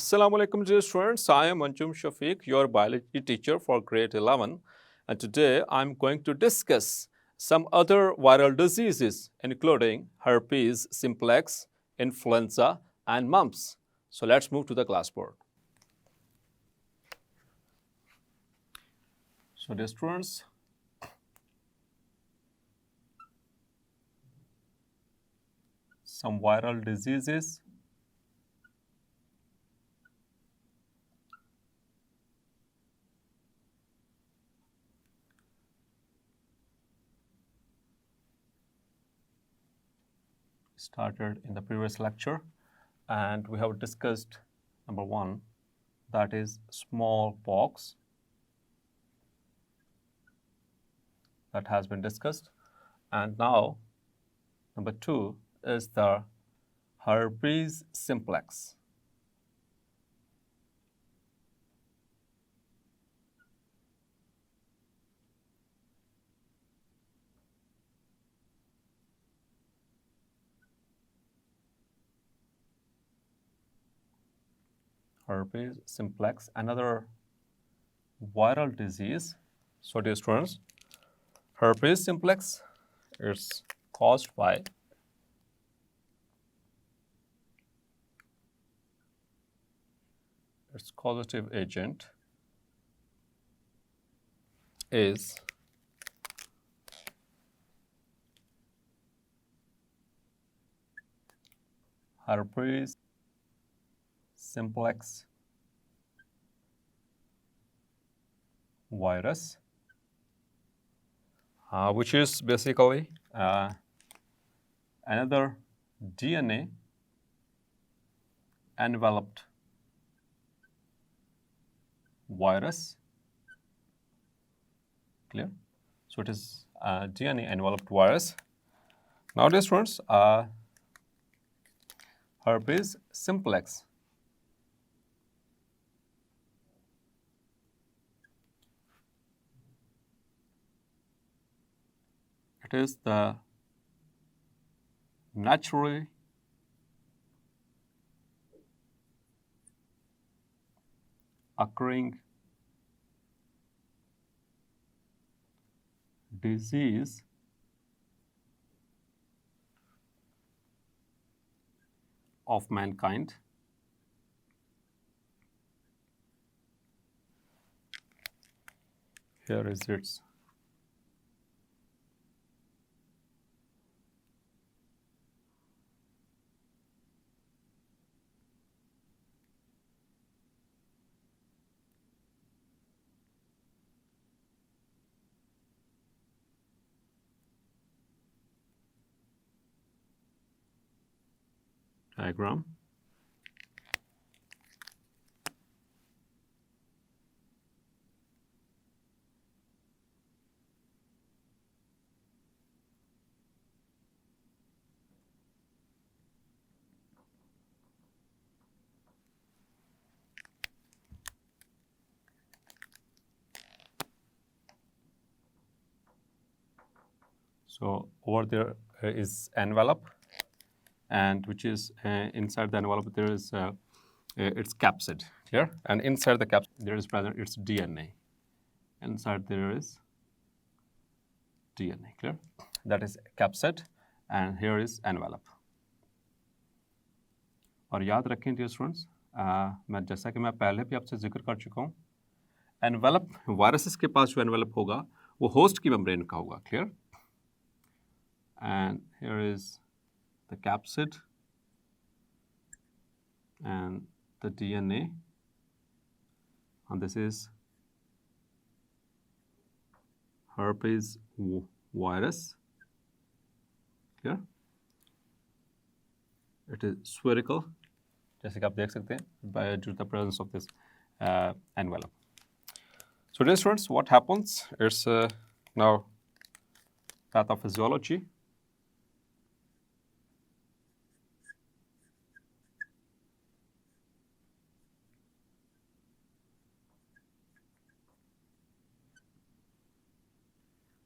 Assalamu alaikum dear students, I am Anjum Shafiq, your biology teacher for grade 11, and today I'm going to discuss some other viral diseases including herpes simplex, influenza and mumps. So let's move to the class board. So dear students, some viral diseases started in the previous lecture, and we have discussed number 1, that is smallpox. That has been discussed, and now number 2 is the herpes simplex. Herpes simplex, another viral disease. So dear students, herpes simplex is caused by its causative agent is herpes simplex virus, which is basically another DNA enveloped virus. Clear? So it is a DNA enveloped virus. Now dear students, herpes simplex it is the naturally occurring disease of mankind. Here is its diagram. So over there is envelope, and which is inside the envelope there is its capsid here, and inside the capsid there is present its DNA. Inside there is DNA. Clear? That is capsid, and here is envelope. और याद रखें dear students, मैं जैसा कि मैं पहले भी आपसे जिक्र कर चुका हूँ, एनवेलप वायरसेस के पास जो एनवेलप होगा वो होस्ट की मेम्ब्रेन का होगा. Clear? And here is the capsid and the DNA, and this is herpes virus. Clear? It is spherical, जैसे कि आप देख सकते हैं, due to the presence of this envelope. So dear students, what happens? It's now pathophysiology.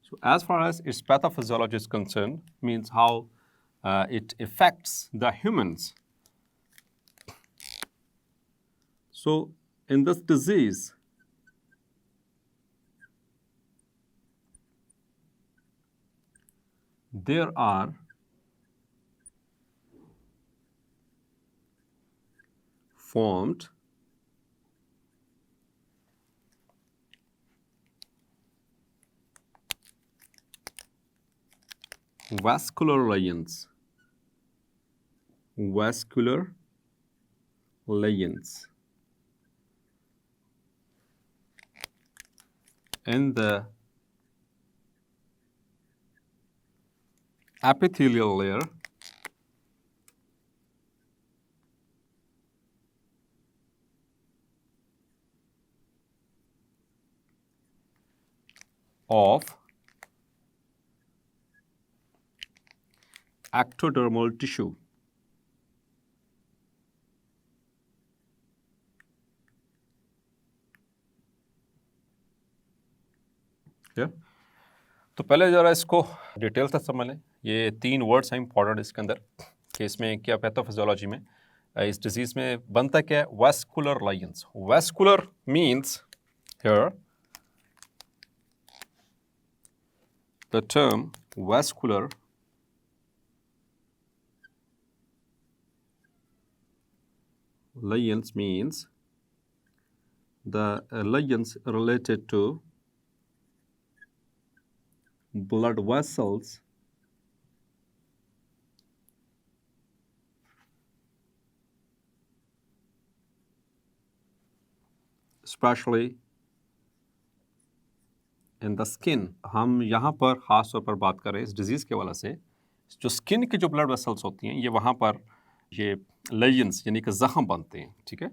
So as far as its pathophysiology is concerned, means how it affects the humans. So in this disease, there are formed vascular lesions. Vascular lesions in the epithelial layer of ectodermal tissue. Yeah? तो पहले जरा इसको detail से समझ लें। ये 3 words हैं important इसके अंदर कि इसमें क्या पैथोफिजियोलॉजी में इस डिजीज में बनता क्या है, vascular lines. Vascular means here the term vascular lesions means the lesions related to blood vessels especially in the skin। हम यहाँ पर खास तौर पर बात कर रहे हैं इस डिजीज़ के वाला से, जो स्किन की जो ब्लड वेसल्स होती हैं ये वहाँ पर ये लेजन्स यानी कि जख्म बनते हैं, ठीक है।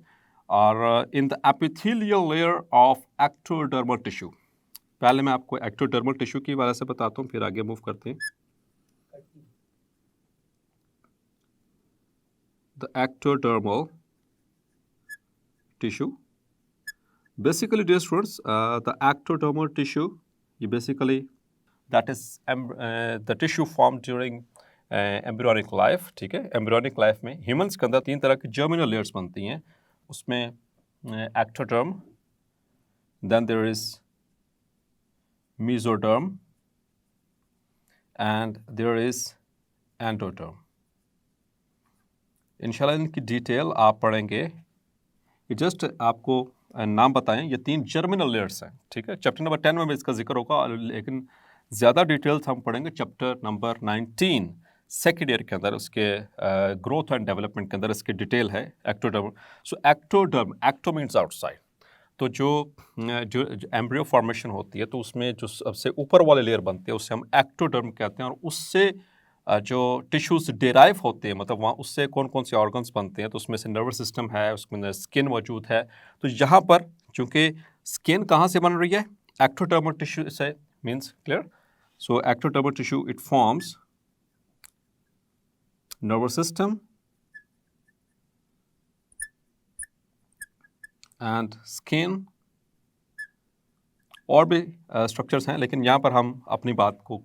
और in the epithelial layer of ectodermal tissue. पहले मैं आपको एक्टोडर्मल टिश्यू की वाला से बताता हूँ, फिर आगे मूव करते हैं। The ectodermal tissue basically, dear students, the ectodermal tissue, basically that is the tissue formed during embryonic life, ठीक है। embryonic life में humans के अंदर 3 तरह की germinal layers बनती हैं, उसमें ectoderm, then there is mesoderm and there is endoderm। इंशाल्लाह इनकी डिटेल आप पढ़ेंगे। ये जस्ट आपको नाम बताएं, ये 3 जर्मिनल लेयर्स हैं, ठीक है। चैप्टर नंबर 10 में इसका जिक्र होगा, लेकिन ज़्यादा डिटेल्स हम पढ़ेंगे चैप्टर नंबर 19 सेकेंड ईयर के अंदर। उसके ग्रोथ एंड डेवलपमेंट के अंदर इसकी डिटेल है एक्टोडर्म। सो एक्टोडर्म, एक्टो मीन्स आउटसाइड। तो जो एम्ब्रियो फॉर्मेशन होती है तो उसमें जो सबसे ऊपर वाले लेयर बनते हैं उससे हम एक्टोडर्म कहते हैं, और उससे जो टिश्यूज डेराइव होते हैं, मतलब वहाँ उससे कौन कौन से ऑर्गन्स बनते हैं, तो उसमें से नर्वस सिस्टम है, उसके अंदर स्किन मौजूद है। तो यहाँ पर चूँकि स्किन कहाँ से बन रही है, एक्टोडर्मल टिश्यू से, means clear. So ectodermal tissue it forms nervous system and skin, और भी स्ट्रक्चर्स हैं, लेकिन यहाँ पर हम अपनी बात को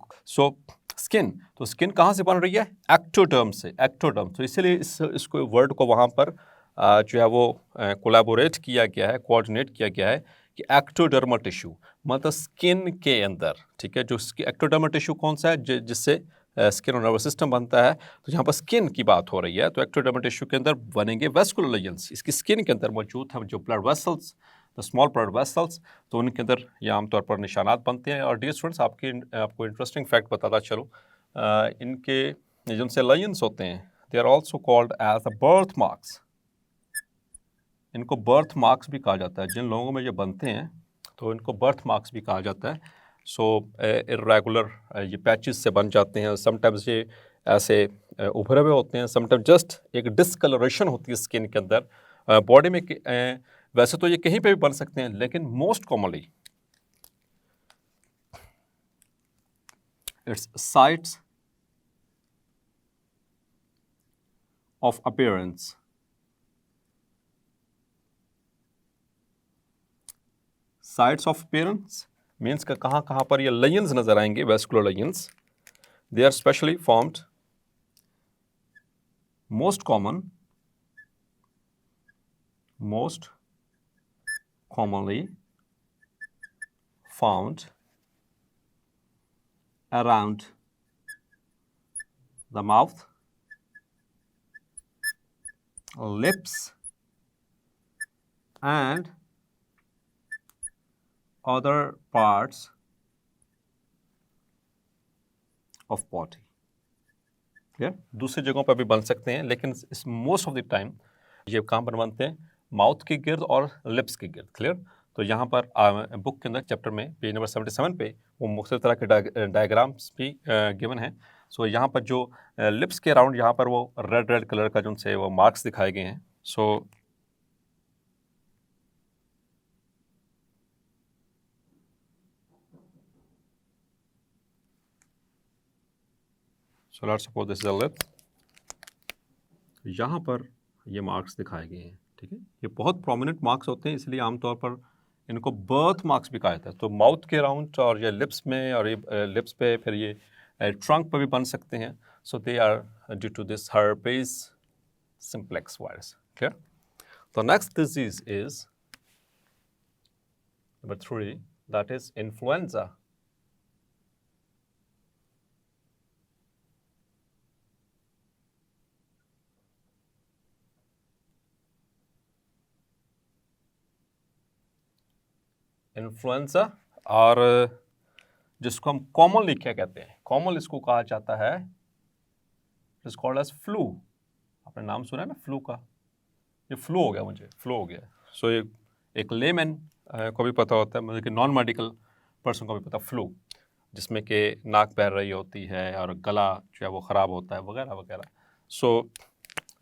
स्किन, तो स्किन कहाँ से बन रही है, एक्टोडर्म से, एक्टोडर्म। तो इसीलिए इसको वर्ड को वहाँ पर जो है वो कोलैबोरेट किया गया है, कोऑर्डिनेट किया गया है कि एक्टोडर्मल टिश्यू मतलब स्किन के अंदर, ठीक है। जो एक्टोडर्मल टिश्यू कौन सा है, जिससे स्किन और नर्वस सिस्टम बनता है, तो यहाँ पर स्किन की बात हो रही है। तो एक्टोडर्मल टिश्यू के अंदर बनेंगे वैस्कुलर लेजन्स, इसकी स्किन के अंदर मौजूद है जो blood vessels, the small blood vessels, तो उनके अंदर ये आमतौर पर निशानात बनते हैं। और डियर स्टूडेंट्स, आपको इंटरेस्टिंग फैक्ट बताता चलो, इनके जिनसे लेजन्स होते हैं they are also called as the birth marks. इनको बर्थ मार्क्स भी कहा जाता है, जिन लोगों में ये बनते हैं तो इनको बर्थ मार्क्स भी कहा जाता है। सो इर्रेगुलर ये पैचेस से बन जाते हैं, समटाइम्स ये ऐसे उभरे हुए होते हैं, समटाइम्स जस्ट एक डिसकलरेशन होती है स्किन के अंदर। बॉडी में वैसे तो ये कहीं पे भी बन सकते हैं, लेकिन most commonly it's sites of appearance. Sites of appearance means का कहाँ पर ये लेजन्स नजर आएंगे, vascular lesions. They are specially formed, most commonly found around the mouth, lips, and other parts of body. Clear? दूसरी जगहों पर भी बन सकते हैं, लेकिन इस मोस्ट ऑफ द टाइम ये कहाँ पर बनते हैं? माउथ के गिर्द और लिप्स के गिर्द. क्लियर? तो यहाँ पर बुक के अंदर चैप्टर में पेज नंबर 77 पे वो मुख्तलिफ तरह के डायग्राम्स भी गिवन हैं. सो यहाँ पर जो लिप्स के अराउंड यहाँ पर वो रेड रेड कलर का जो से वो मार्क्स दिखाए गए हैं. So let's suppose this is a lip. यहाँ पर ये मार्क्स दिखाए गए हैं. ठीक है, ये बहुत प्रोमिनेंट मार्क्स होते हैं, इसलिए आमतौर पर इनको बर्थ मार्क्स भी कहा जाता है. तो माउथ के अराउंड और ये लिप्स में और ये लिप्स पे, फिर ये ट्रंक पर भी बन सकते हैं. So they are due to this herpes simplex virus. Clear? तो next disease is number 3, that is influenza. Influenza, और जिसको हम कॉमनली क्या कहते हैं? कॉमन इसको कहा जाता है इज कॉल्ड एज फ्लू. आपने नाम सुना है ना फ्लू का? ये फ्लू हो गया, मुझे फ्लू हो गया. सो ये एक लेमैन को भी पता होता है, मतलब कि नॉन मेडिकल पर्सन को भी पता, फ्लू, जिसमें कि नाक बह रही होती है और गला जो है वो ख़राब होता है वगैरह वगैरह. So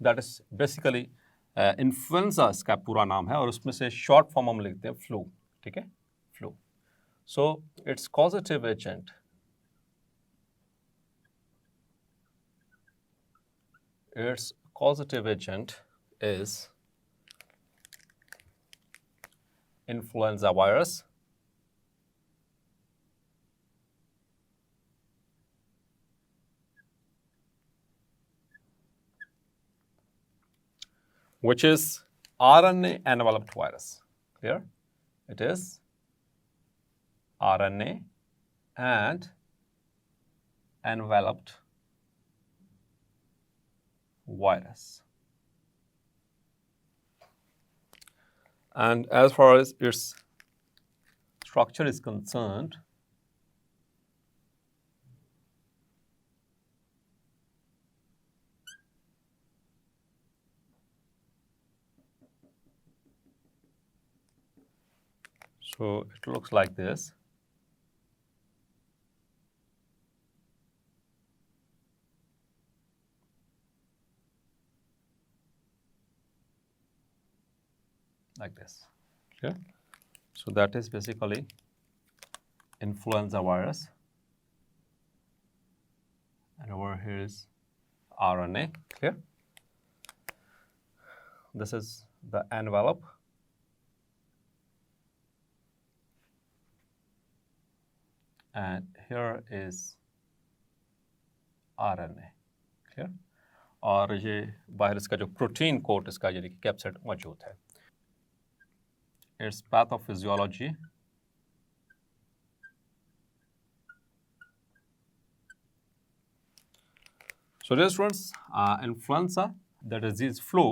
that is basically influenza इसका पूरा नाम है, और उसमें से शॉर्ट फॉर्म हम लिखते हैं फ्लू. ठीक है, flu. So it's causative agent is influenza virus, which is RNA enveloped virus. Clear? It is RNA and enveloped virus. And as far as its structure is concerned, so it looks like this. Like this. Okay, so that is basically influenza virus, and over here is RNA. Clear? This is the envelope, and here is RNA. Clear? और ये बाहर इसका जो protein coat इसका यानी कि capsid मौजूद है. Its pathophysiology, so dear students, influenza, the disease flu,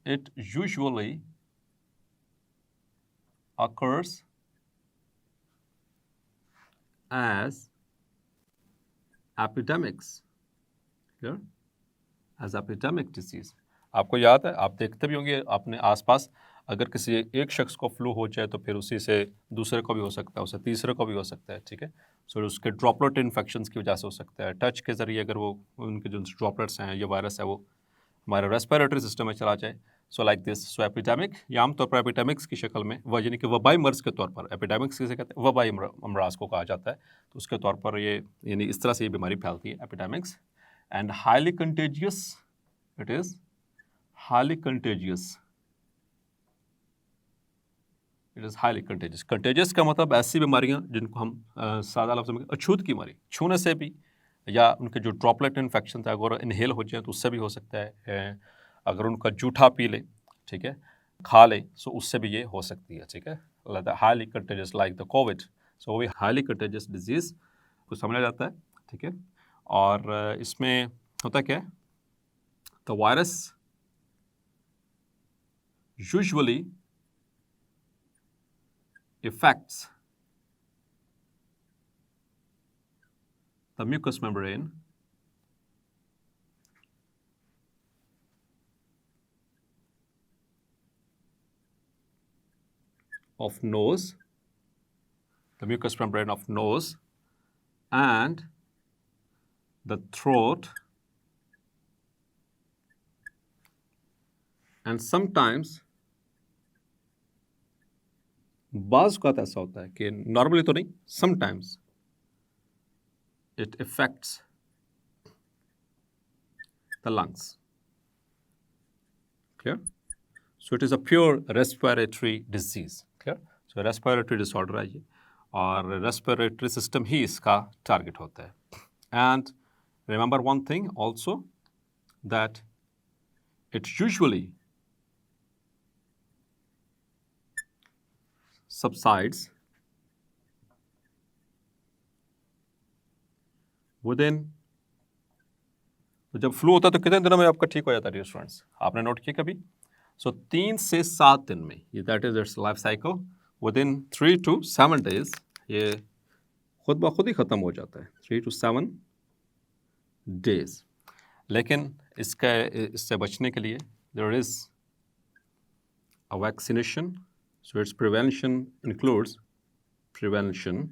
it usually occurs as epidemics. Clear? As epidemic disease. आपको याद है, आप देखते भी होंगे अपने आसपास, अगर किसी एक शख्स को फ्लू हो जाए तो फिर उसी से दूसरे को भी हो सकता है, उससे तीसरे को भी हो सकता है. ठीक है, सो उसके ड्रॉपलेट इन्फेक्शंस की वजह से हो सकता है, टच के ज़रिए अगर वो उनके जो ड्रॉपलेट्स हैं, ये वायरस है, वो हमारे रेस्पिरेटरी सिस्टम में चला जाए. So like this. So epidemic, या आमतौर पर एपिडेमिक्स की शक्ल में, वह यानी कि वबाई मर्ज के तौर पर, एपिडेमिक्स किसे कहते हैं? वबाई अमराज को कहा जाता है. तो उसके तौर पर ये यानी इस तरह से ये बीमारी फैलती है, epidemics. And highly contagious, it is highly contagious. It is highly contagious. Contagious का मतलब ऐसी बीमारियां जिनको हम सादा लफ्ज़ में अछूत की बीमारी, छूने से भी, या उनके जो ड्रॉपलेट इन्फेक्शन था अगर इनहेल हो जाए तो उससे भी हो सकता है. अगर उनका जूठा पी ले ठीक है, खा ले, सो उससे भी ये हो सकती है, ठीक है। Highly contagious like the Covid, so वो भी हाईली कंटेजियस डिजीज को समझा जाता है, ठीक है। और इसमें होता क्या है, the virus usually effects the mucous membrane of nose, the mucous membrane of nose and the throat, and sometimes बाज़ औक़ात ऐसा होता है कि नॉर्मली तो नहीं, sometimes it affects the lungs. Clear? So it is a pure respiratory disease. Clear? So respiratory disorder है ये, और respiratory system ही इसका target होता है. And remember one thing also, that it usually subsides within, तो जब फ्लू होता है तो कितने दिनों में आपका ठीक हो जाता है स्टूडेंट्स, आपने नोट किया कभी? सो 3 से 7 दिन में, ये that is it's life cycle, with in 3 to 7 days ये खुद ब खुद ही ख़त्म हो जाता है, 3 to 7 days। लेकिन इससे बचने के लिए there is a vaccination, so its prevention includes prevention.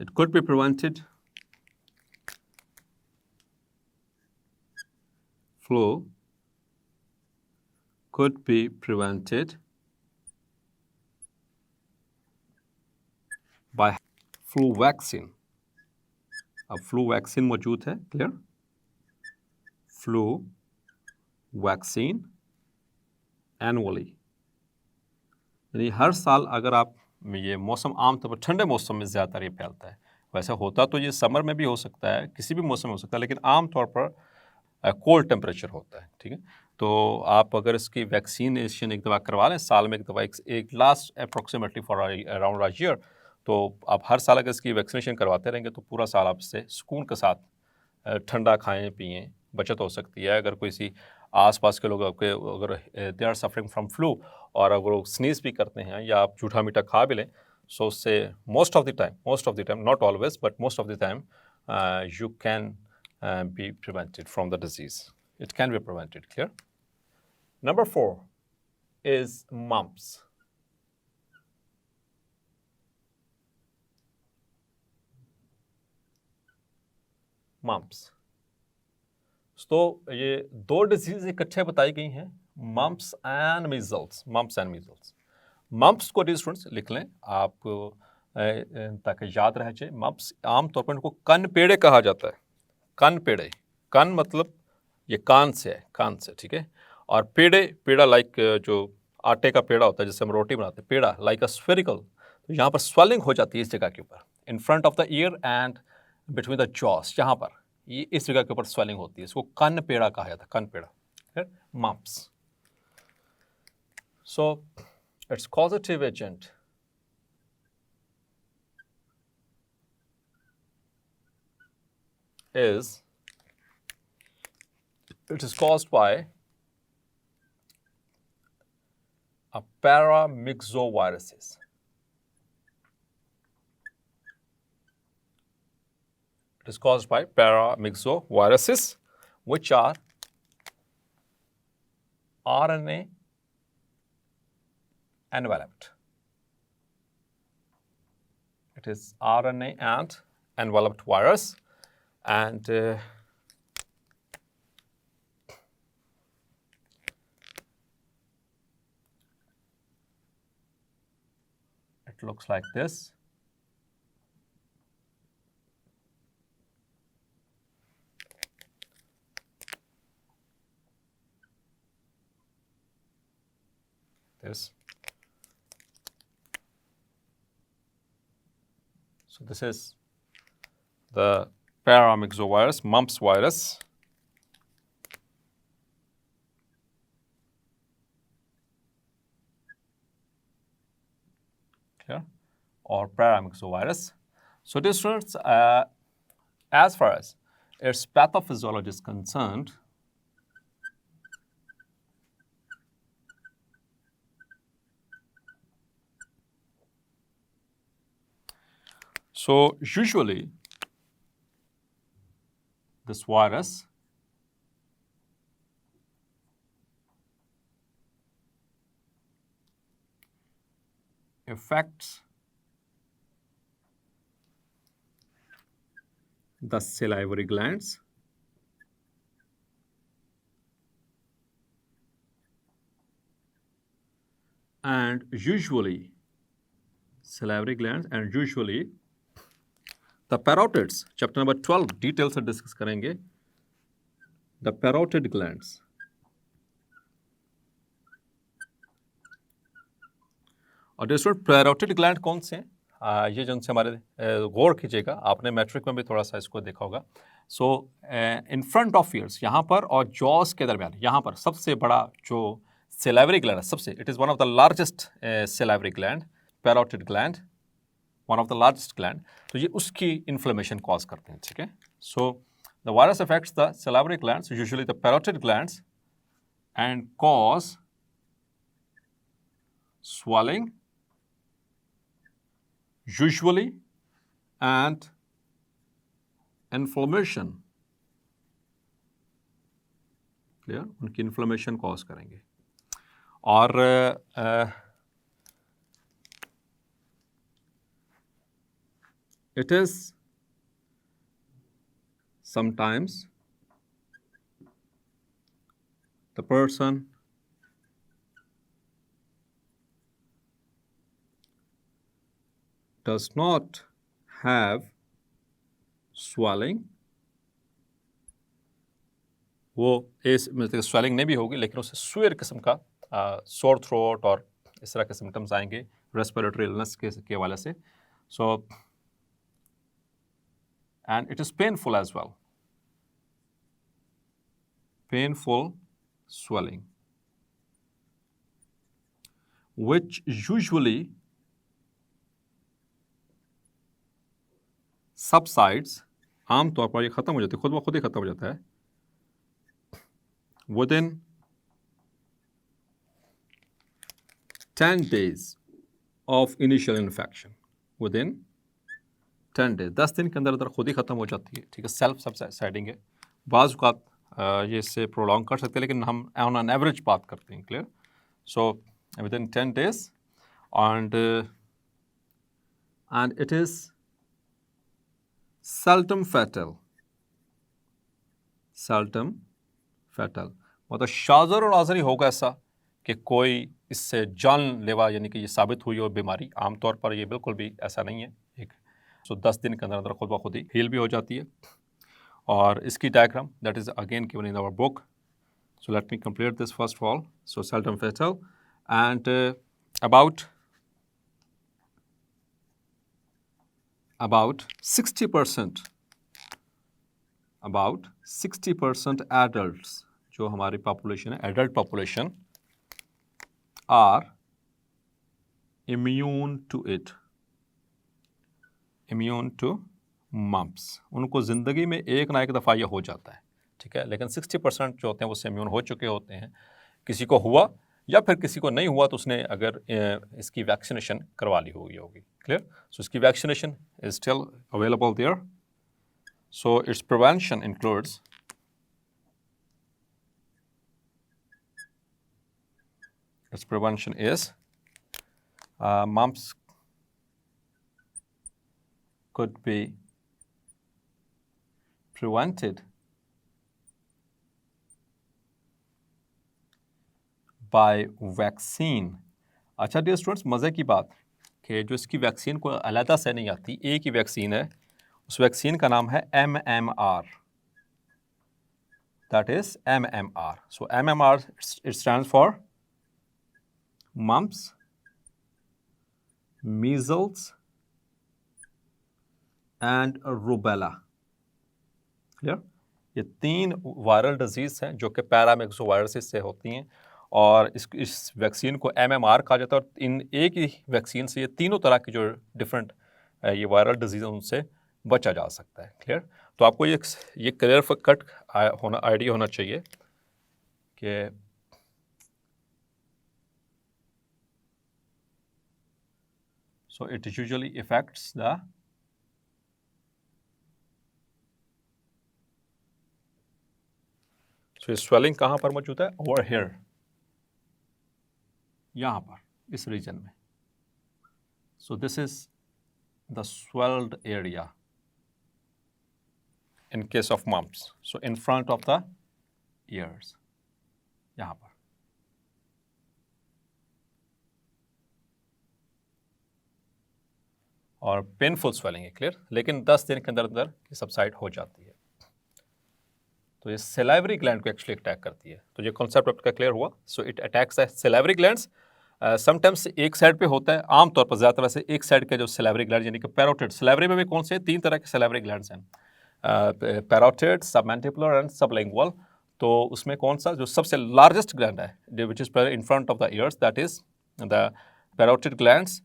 It could be prevented. Flu could be prevented by flu vaccine. अब फ्लू वैक्सीन मौजूद है, क्लियर? फ्लू वैक्सीन एनुअली, यानी हर साल अगर आप, ये मौसम आमतौर पर ठंडे मौसम में ज़्यादातर ये फैलता है, वैसे होता तो ये समर में भी हो सकता है, किसी भी मौसम में हो सकता है, लेकिन आमतौर पर कोल्ड टेम्परेचर होता है, ठीक है। तो आप अगर इसकी वैक्सीनेशन एक दफ़ा करवा लें, साल में एक दफ़ा, एक last approximately for around a year, तो आप हर साल अगर इसकी वैक्सीनेशन करवाते रहेंगे तो पूरा साल आप इससे सुकून के साथ ठंडा खाएं पिएं, बचत हो सकती है। अगर कोई सी आसपास के लोग आपके अगर they are suffering from flu और अगर वो स्नीज भी करते हैं या आप जूठा मीठा खा भी लें, सो उससे most of the time, not always but most of the time, you can be prevented from the disease. It can be prevented, clear? Number 4 is mumps. Mumps. तो ये दो डिजीज इकट्ठे बताई गई हैं, mumps and measles. Mumps and measles. Mumps को students लिख लें आप ताकि याद रह जाए। mumps आमतौर पर इनको कन पेड़े कहा जाता है। कन पेड़े, कन मतलब ये कान से है, कान से, ठीक है। और पेड़ा लाइक जो आटे का पेड़ा होता है जिससे हम रोटी बनाते हैं, पेड़ा लाइक अ स्फेरिकल, तो यहाँ पर स्वेलिंग हो जाती है इस जगह के ऊपर, in front of the ear and between the jaws, यहाँ पर ये इस जगह के ऊपर स्वेलिंग होती है, इसको कन पेड़ा कहा जाता है, कन पेड़ा, mumps. So it's causative agent is, it is caused by a paramyxoviruses. It is caused by paramyxoviruses, which are RNA enveloped. It is RNA and enveloped virus, and it looks like this. So this is the paramyxovirus, mumps virus. clear, or paramyxovirus. So dear students, as far as its pathophysiology is concerned, so usually this virus affects the salivary glands and usually the parotids. Chapter number 12 details से discuss करेंगे the parotid glands. और दूसरा parotid gland कौन से हैं? ये जो उनसे हमारे गौर कीजिएगा, आपने मैट्रिक में भी थोड़ा सा इसको देखा होगा. सो इन फ्रंट ऑफ ईयर्स यहाँ पर और जॉस के दरमियान यहाँ पर सबसे बड़ा जो सेलाइवरी ग्लैंड है, सबसे it is one of the largest salivary gland, parotid gland, one of the largest gland. तो ये उसकी इन्फ्लेमेशन कॉज करते हैं. ठीक है. So the virus affects the salivary glands, usually the parotid glands, and cause swelling usually and inflammation. Clear, उनकी inflammation cause करेंगे. और it is sometimes the person does not have swelling. वो इस मतलब स्वेलिंग नहीं भी होगी, लेकिन उससे सुअर किस्म का सोर थ्रोट और इस तरह के सिम्टम्स आएंगे रेस्पिरेटरी इलनेस के हवाले से. So and it is painful as well, painful swelling which usually subsides. आमतौर पर ये खत्म हो जाती है, खुद ब खुद ही खत्म हो जाता है within 10 days of initial infection. Within 10 days, 10 दिन के अंदर अंदर खुद ही खत्म हो जाती है. ठीक है, सेल्फ सबसाइडिंग है. बाज़ औक़ात ये इससे प्रोलॉन्ग कर सकते हैं, लेकिन हम ऑन एन एवरेज बात करते हैं. Clear. So within 10 days and it is seldom fatal. seldom fatal मतलब शाज़र और नाज़र ही होगा ऐसा कि कोई इससे जानलेवा यानी कि ये साबित हुई हो बीमारी. आमतौर पर ये बिल्कुल भी ऐसा नहीं है. एक 10 दिन के अंदर अंदर खुद ब खुद ही हील भी हो जाती है. और इसकी diagram that is again given in our book. So let me complete this first of all. So seldom fatal and about 60% adults जो हमारी पॉपुलेशन है, adult population, are immune to it, immune to mumps. उनको ज़िंदगी में एक ना एक दफ़ा ये हो जाता है. ठीक है, लेकिन 60% जो होते हैं वो उससे इम्यून हो चुके होते हैं. किसी को हुआ या फिर किसी को नहीं हुआ तो उसने अगर इसकी वैक्सीनेशन करवा ली होगी. क्लियर. सो इसकी vaccination is still available there. So its prevention includes its prevention is mumps could be prevented by vaccine. अच्छा डियर स्टूडेंट्स, मज़े की बात कि जो इसकी वैक्सीन को अलहदा से नहीं आती, एक ही वैक्सीन है. उस वैक्सीन का नाम है MMR. That is MMR. So MMR it stands for mumps, measles and rubella. Clear. ये 3 वायरल डिजीज हैं जो कि पैरामिक्सोवायरसिस से होती हैं और इस वैक्सीन को MMR कहा जाता है और इन एक ही वैक्सीन से ये तीनों तरह की जो डिफरेंट ये वायरल डिजीज़ उनसे बचा जा सकता है। क्लियर? तो आपको ये क्लियर कट होना आइडिया होना चाहिए कि so it usually affects the so swelling कहाँ पर मौजूद है? Over here, यहाँ पर इस रीजन में। So this is the swelled area in case of mumps. So in front of the ears, यहाँ पर। और पेनफुल स्वेलिंग है, क्लियर, लेकिन 10 दिन के अंदर अंदर ये सबसाइड हो जाती है। तो ये सेलाइवरी ग्लैंड को एक्चुअली अटैक करती है। तो ये कॉन्सेप्ट आपका क्लियर हुआ। So it attacks the salivary glands. Sometimes एक साइड पे होता है, आमतौर पर ज़्यादातर वैसे एक साइड के जो सेलाइवरी ग्लैंड यानी कि पैरोटिड। सेलाइवरी में भी कौन से 3 तरह के सेलाइवरी ग्लैंड्स हैं, पैरोटिड, सबमैंटिबुलर एंड सबलिंगुअल। तो उसमें कौन सा जो सबसे लार्जेस्ट ग्लैंड है which is in front of the years, that is the parotid glands.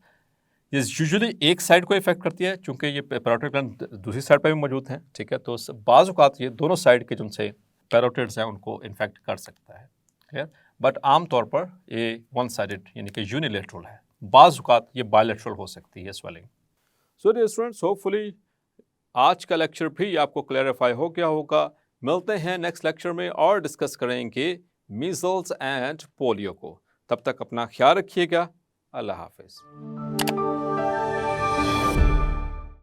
ये यूजुअली एक साइड को इफेक्ट करती है, चूंकि ये पैरोटिड ग्लैंड दूसरी साइड पर भी मौजूद हैं, ठीक है। तो बाज़ औक़ात ये दोनों साइड के जिनसे पैरोटिड्स हैं उनको इन्फेक्ट कर सकता है, क्लियर। बट आमतौर पर ये वन साइडेड यानी कि यूनिलेटरल है। बाज़ औक़ात ये बायलैटरल हो सकती है swelling. So dear students, hopefully आज का लेक्चर भी आपको क्लैरिफाई हो गया होगा। मिलते हैं नेक्स्ट लेक्चर में और डिस्कस करेंगे मीजल्स एंड पोलियो को। तब तक अपना ख्याल रखिएगा। अल्लाह हाफिज़।